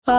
عظمت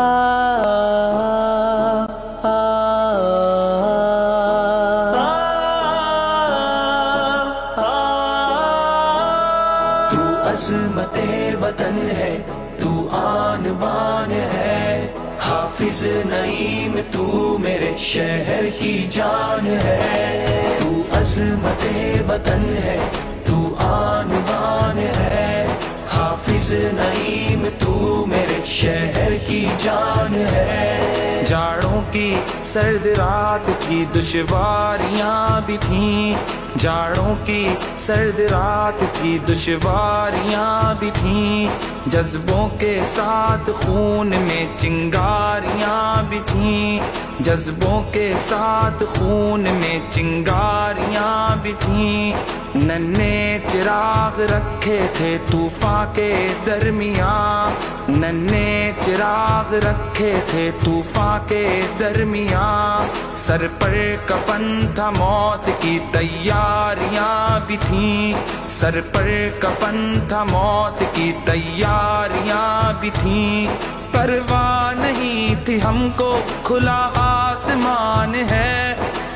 وطن ہے تو آن بان ہے، حافظ نعیم تو میرے شہر کی جان ہے۔ تو عظمت وطن ہے تو آن بان ہے، حافظ نعیم تو میرے شہر کی جان ہے۔ جاڑوں کی سرد رات کی دشواریاں بھی تھیں، جاڑوں کی سرد رات کی دشواریاں بھی تھیں، جذبوں کے ساتھ خون میں چنگاریاں بھی تھیں، جذبوں کے ساتھ خون میں چنگاریاں بھی تھیں۔ ننھے چراغ رکھے تھے طوفان کے درمیان، ننھے چراغ رکھے تھے طوفان کے درمیان، سر پر کفن تھا موت کی تیاریاں بھی تھیں، سر پر کفن تھا موت کی تیاریاں بھی تھیں۔ پرواہ نہیں تھی ہم کو کھلا آسمان ہے،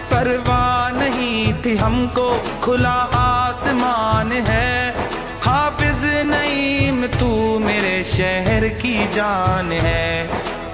پرواہ نہیں تھی ہم کو کھلا آسمان ہے، حافظ نعیم تو میرے شہر کی جان ہے،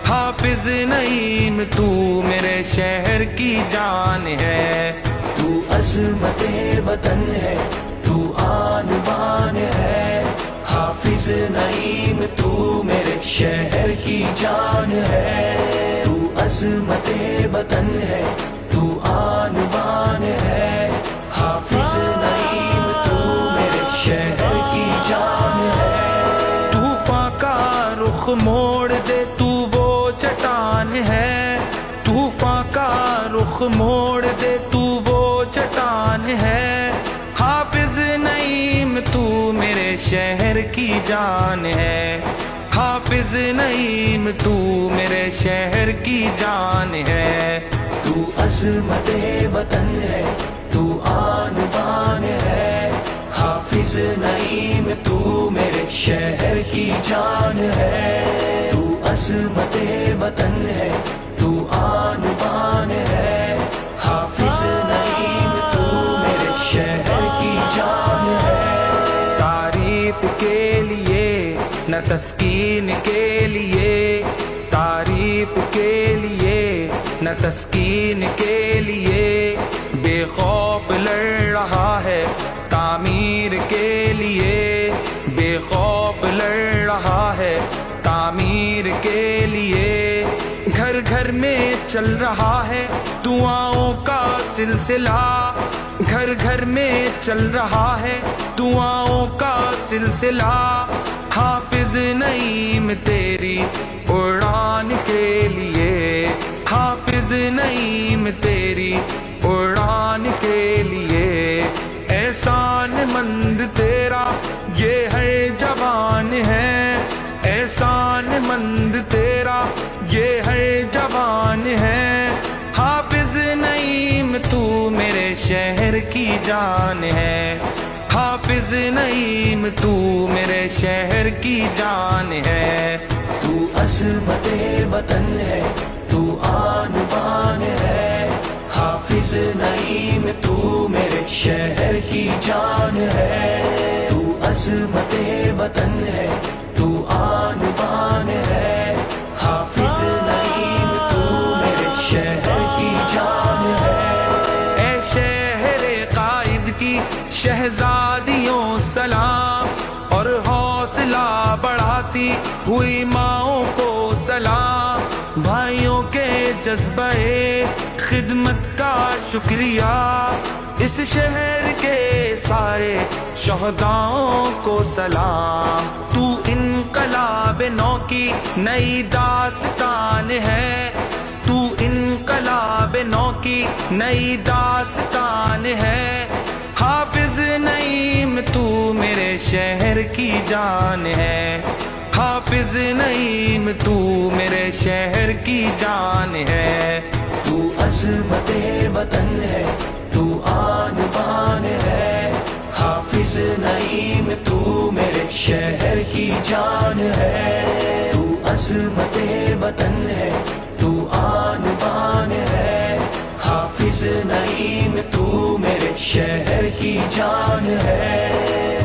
حافظ نعیم تو میرے شہر کی جان ہے۔ تو عظمت وطن ہے تو آن بان ہے، حافظ نعیم تو میرے شہر کی جان ہے۔ تو عظمت وطن ہے تو آن بان ہے، حافظ نعیم تو میرے شہر کی جان ہے۔ طوفان کا رخ موڑ دے تو وہ چٹان ہے، طوفان کا رخ موڑ دے تو وہ چٹان ہے، حافظ نعیم تو میرے شہر کی جان ہے، حافظ نعیم تو میرے شہر کی جان ہے۔ تو عظمت وطن ہے تو آن بان ہے، حافظ نعیم تو میرے شہر کی جان ہے۔ تو عظمت وطن ہے تو آن بان ہے، حافظ نعیم تو میرے شہر کی جان ہے۔ تعریف کے لیے نہ تسکین کے لیے، تعریف کے لیے نہ تسکین کے لیے، بے خوف لڑ رہا ہے تعمیر کے لیے، بے خوف لڑ رہا ہے تعمیر کے لیے، گھر گھر میں چل رہا ہے دعاؤں کا سلسلہ، گھر گھر میں چل رہا ہے دعاؤں کا سلسلہ، حافظ نعیم تیری اڑان کے لیے، حافظ نعیم تیری اڑان کے لیے، احسان مند تیرا یہ ہر جوان ہے، احسان مند تیرا یہ ہر جوان ہے، حافظ نعیم تو میرے شہر کی جان ہے، حافظ نعیم تو میرے شہر کی جان ہے۔ تو عظمت وطن ہے تو آن بان ہے، حافظ نعیم تو میرے شہر کی جان ہے۔ تو عظمت وطن ہے تو آن بان ہے، حافظ نعیم تو میرے شہر کی جان ہے۔ اے شہر قائد کی شہزادیوں سلام، اور حوصلہ بڑھاتی ہوئی ماؤں کو سلام، بھائیوں کے جذبہ خدمت کا شکریہ، اس شہر کے سارے شہداؤں کو سلام۔ تو انقلاب نو کی نئی داستان ہے، تو انقلاب نو کی نئی داستان ہے، حافظ نعیم تو میرے شہر کی جان ہے، حافظ نعیم تو میرے شہر کی جان ہے۔ تو عظمت وطن ہے تو آن بان ہے، حافظ نعیم تو میرے شہر کی جان ہے۔ تو عظمت وطن ہے، تو آن بان ہے، حافظ نعیم تو میرے شہر کی جان ہے۔